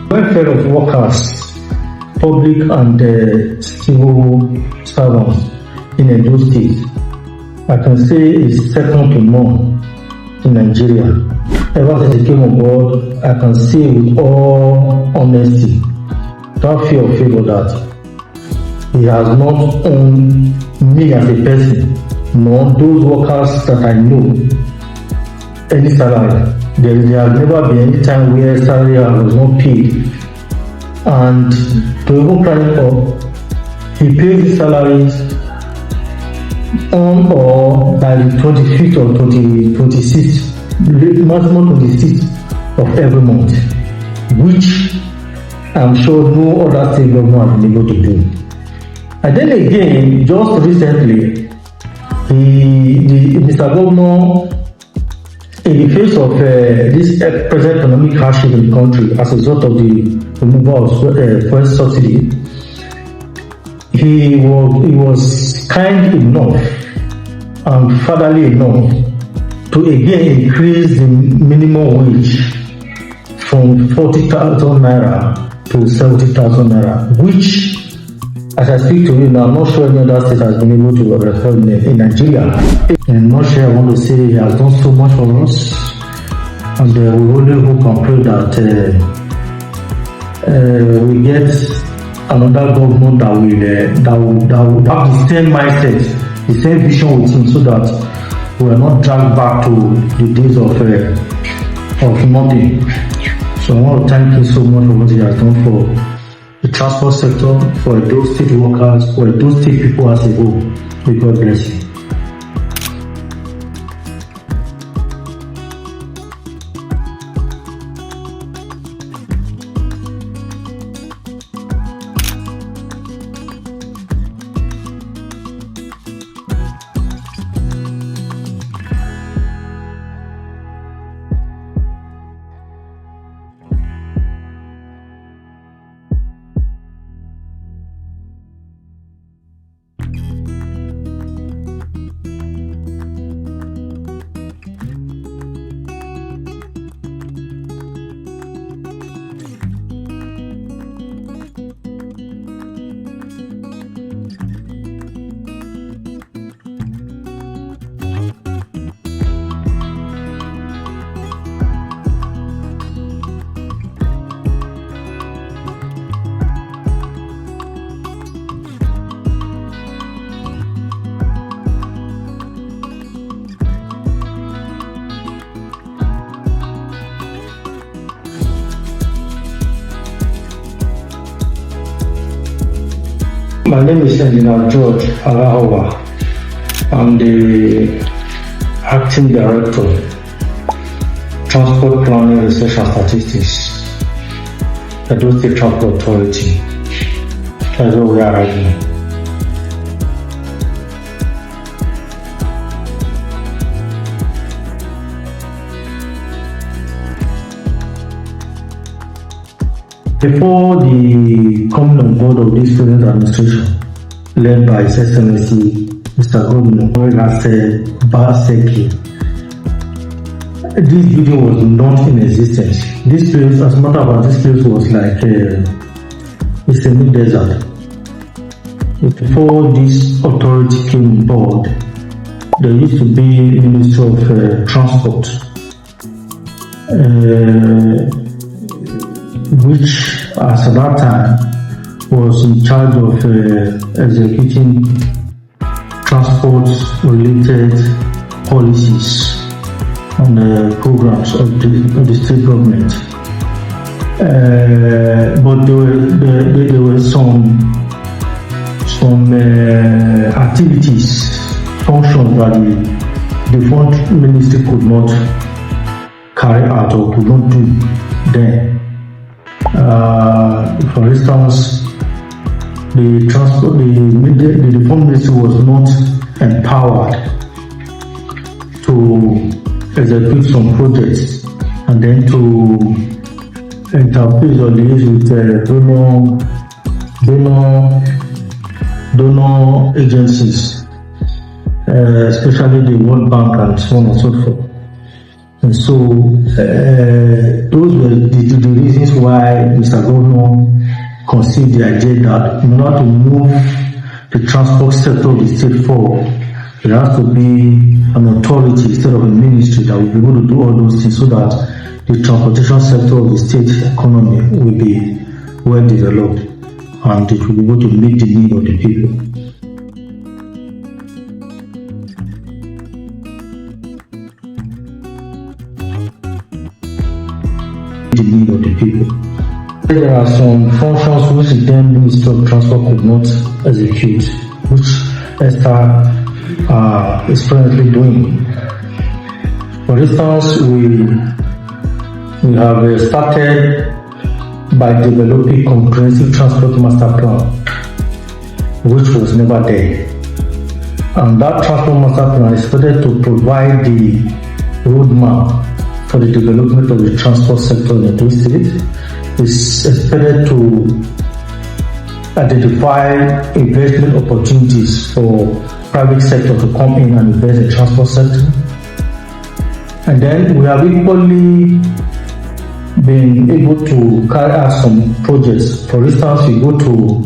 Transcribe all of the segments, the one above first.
Welfare of workers, public and civil servants in Edo State, I can say is second to none in Nigeria. Ever since he came on board, I can say with all honesty, without fear of favor, that he has not owned me as a person, nor those workers that I know, any salary. There has never been any time where salary was not paid. And to even climb up, he pays his salaries on or by the 25th or 26th, maximum 26th of every month, which I'm sure no other state government has been able to do. And then again, just recently, Mr. Governor, in the face of this present economic hardship in the country as a result of the removal of fuel subsidy, he was kind enough and fatherly enough to again increase the minimum wage from 40,000 naira to 70,000 naira, which, as I speak to you now, I'm not sure any other state has been able to reform in Nigeria. In a nutshell, I want to say he has done so much for us, and we only hope and pray that we get another government that will have the same mindset, the same vision with him, so that we are not dragged back to the days of nothing. So I want to thank you so much for what he has done for the transport sector, for those state workers, for those state people as a whole. May God bless you. My name is Engineer George Alahawa. I'm the Acting Director, Transport Planning, Research and Statistics, Edo State Transport Authority. That's where we are right now. Before the coming on board of this present administration, led by His Excellency Mr. Governor Obaseki, this building was not in existence. This place, as a matter of fact, this place was like a semi-desert. Before this authority came on board, there used to be Ministry of Transport, which as at that time was in charge of executing transport related policies and programs of the state government. But there were some activities, functions that the front ministry could not carry out or could not do then. For instance, the front ministry was not empowered to execute some projects and then to interface or liaise with donor agencies, especially the World Bank and so on and so forth. And so those were the reasons why Mr. Governor conceived the idea that in order to move the transport sector of the state forward, there has to be an authority instead of a ministry that will be able to do all those things so that the transportation sector of the state economy will be well developed and it will be able to meet the need of the people. The need of the people. There are some functions which the then Ministry of Transport could not execute, which ESTA is currently doing. For instance, we have started by developing comprehensive transport master plan, which was never there. And that transport master plan is expected to provide the roadmap for the development of the transport sector in Edo State. It's expected to identify investment opportunities for private sector to come in and invest in the transport sector. And then we have equally been able to carry out some projects. For instance, we go to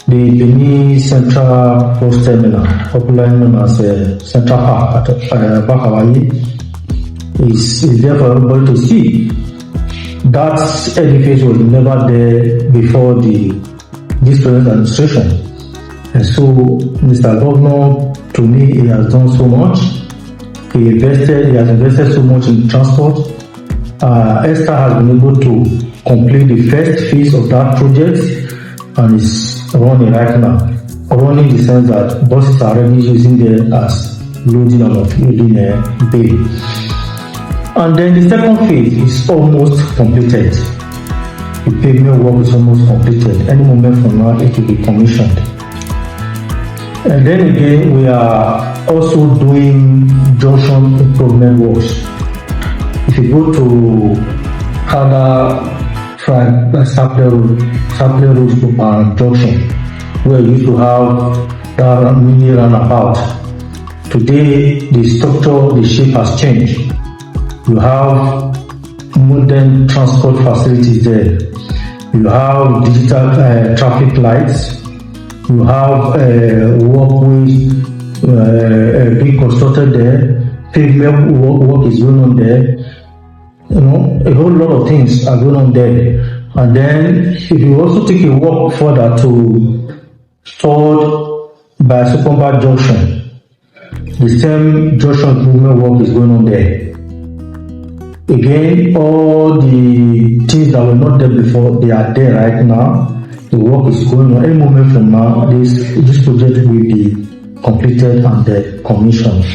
the Benin Central Bus Terminal, popularly known as Central Park at Bakawaii. Is there for everybody to see. That edifice was never there before this present administration. And so Mr. Governor, to me, he has done so much. He has invested so much in transport. ESTA has been able to complete the first phase of that project and is running right now. Running in the sense that buses are already using there as loading and offloading bay. And then the second phase is almost completed. The pavement work is almost completed. Any moment from now, it will be commissioned. And then again, we are also doing junction improvement works. If you go to Kada Sapler Road junction, where we used to have that mini runabout, today the structure, the shape has changed. You have modern transport facilities there. You have digital traffic lights. You have walkways being constructed there. Pavement work is going on there. You know, a whole lot of things are going on there. And then if you also take a walk further to Third by Sukomba Junction, the same junction improvement work is going on there. Again, all the things that were not there before, they are there right now. The work is going on. Any moment from now, this project will be completed and commissioned.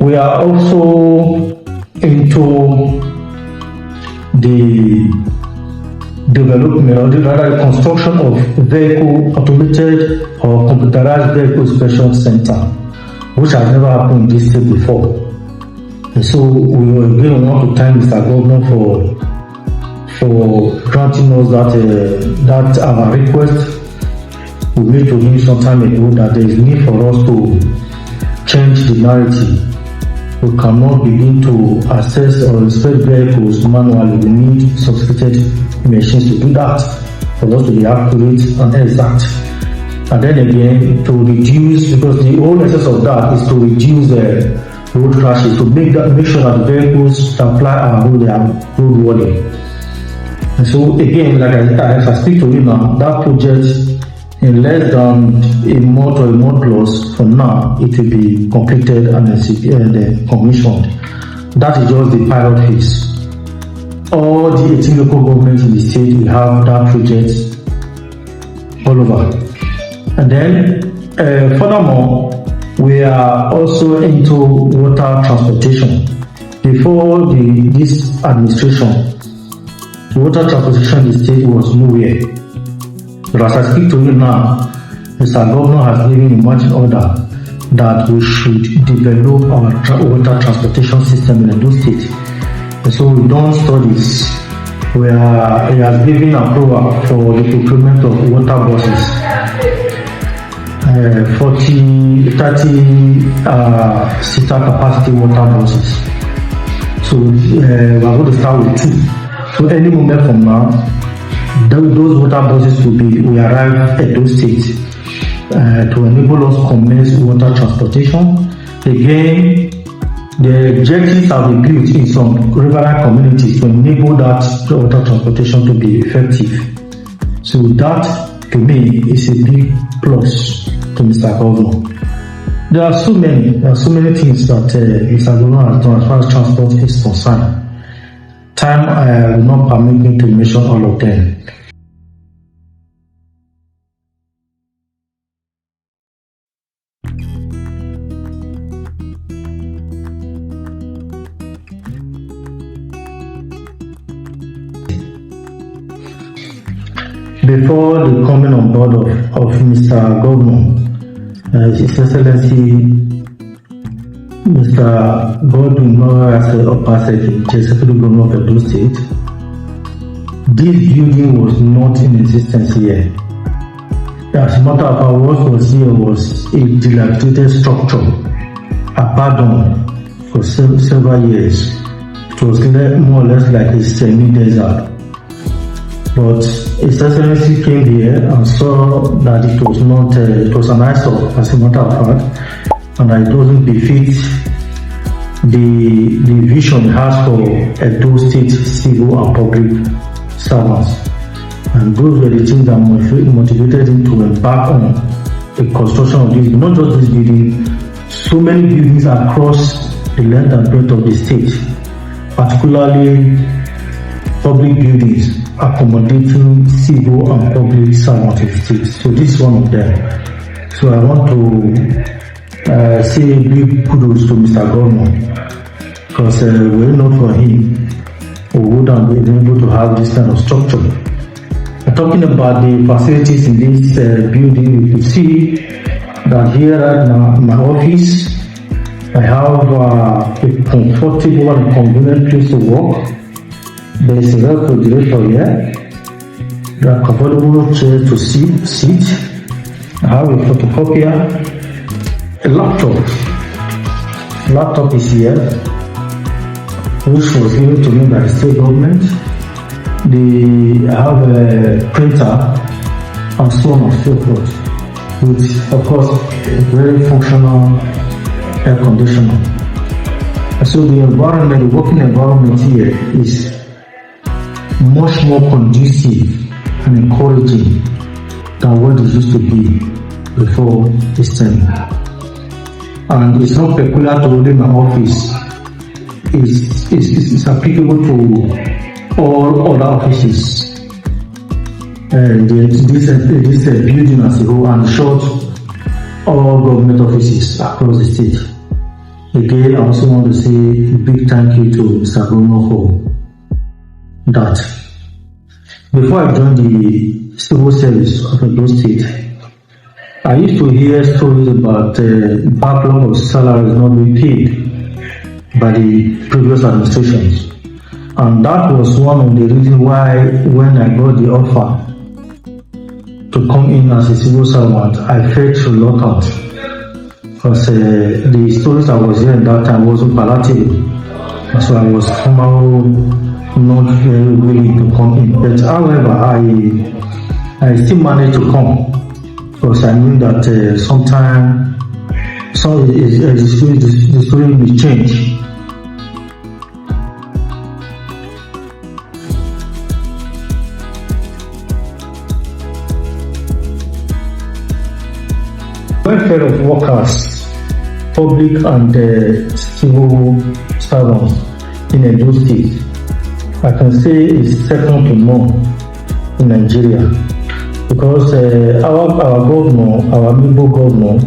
We are also into the development or the construction of automated or computerized vehicle inspection center, which has never happened in this state before. And so we again want to thank Mr. Governor for granting us that our request. We made to him some time ago that there is need for us to change the narrative. We cannot begin to assess or inspect vehicles manually. We need sophisticated machines to do that, for us to be accurate and exact. And then again, to reduce, because the whole essence of that is to reduce road crashes, to make sure that vehicles that fly our road, they are roadworthy. And so again, like I speak to you now, that project in less than a month or a month plus from now, it will be completed and commissioned. That is just the pilot phase. All the 18 local governments in the state will have that project all over. And then furthermore, we are also into water transportation. Before this administration, water transportation in the state was nowhere. But as I speak to you now, Mr. Governor has given a marching order that we should develop our water transportation system in Edo State. And so we've done studies where he has given approval for the procurement of water buses. 30 seater capacity water buses. So we're going to start with 2. So any moment from now, those water buses will arrive at those states to enable us commence water transportation. Again, the jetties have been built in some riverine communities to enable that water transportation to be effective. So that, to me, is a big plus to Mr. Governor. There are so many things that Mr. Governor has done as far as transport is concerned. Time will not permit me to mention all of them. Before the coming on board of Mr. Governor, His Excellency Mr. Godwin Obaseki, the Executive Governor of Edo State, this building was not in existence here. As a matter of fact, what was here was a dilapidated structure, abandoned for several years. It was more or less like a semi-desert. But His Excellency came here and saw that it was not, it was an eyesore, as a matter of fact, and that it doesn't befit the vision he has for Edo State civil and public servants. And those were the things that motivated him to embark on the construction of this, not just this building, so many buildings across the length and breadth of the state, particularly public buildings accommodating civil and public servants of the state. So this is one of them. So I want to say a big kudos to Mr. Governor, because were it not for him, we would have been able to have this kind of structure. Talking about the facilities in this building, you can see that here at my office, I have a comfortable and convenient place to work. There is a refrigerator here. There are comfortable chairs to sit. I have a photocopier, a laptop. Laptop is here, which was given to me by the state government. I have a printer and so on and so forth, with, of course, a very functional air conditioner. So the environment, the working environment here is much more conducive and encouraging than what it used to be before this time. And it's not peculiar to only my office. It's applicable to all other offices. This building as a whole, and short all government offices across the state. Again, I also want to say a big thank you to Mr. Governor for that. Before I joined the civil service of Edo State, I used to hear stories about backlog of salaries not being paid by the previous administrations. And that was one of the reasons why, when I got the offer to come in as a civil servant, I felt reluctant, because the stories I was hearing that time wasn't palatable. So I was somehow not very willing to come in. But however, I still managed to come, because I knew that sometime the story will change. Welfare of workers, public and civil servants in Edo State, I can say is second to none in Nigeria, because our governor, our amiable governor,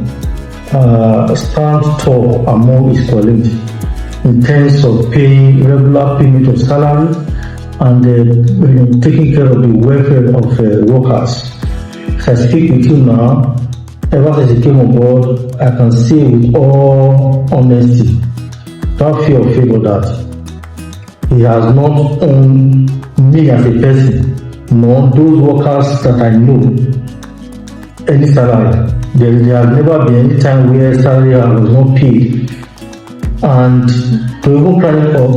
stands tall among his colleagues in terms of paying regular payment of salary and taking care of the welfare of workers. As I speak with you now, ever since he came on board, I can say with all honesty, without fear of favor, that he has not owned me as a person, nor those workers that I know, any salary. There has never been any time where salary was not paid. And to even cry for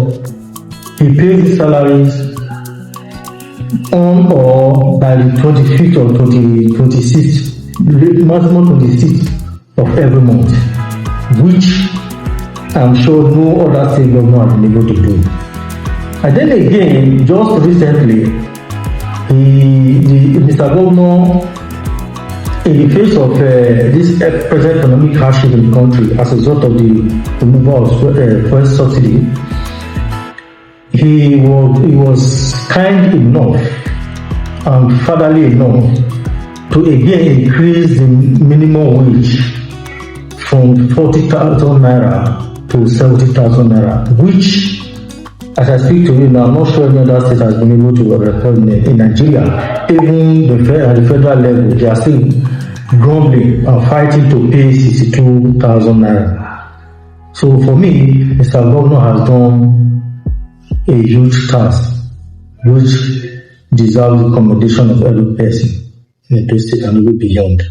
he pays salaries on or by the 25th or 26th, maximum 26th of every month, which I'm sure no other state governor has been able to do. And then again, just recently, Mr. Governor, in the face of this present economic hardship in the country as a result of the removal of fuel subsidy, he was kind enough and fatherly enough to again increase the minimum wage from 40,000 naira to 70,000 naira, which, as I speak to you now, I'm not sure any other state has been able to record in Nigeria. Even at the federal level, they are still grumbling and fighting to pay 62,000 naira. So for me, Mr. Governor has done a huge task, which deserves the commendation of every person in this state and even beyond.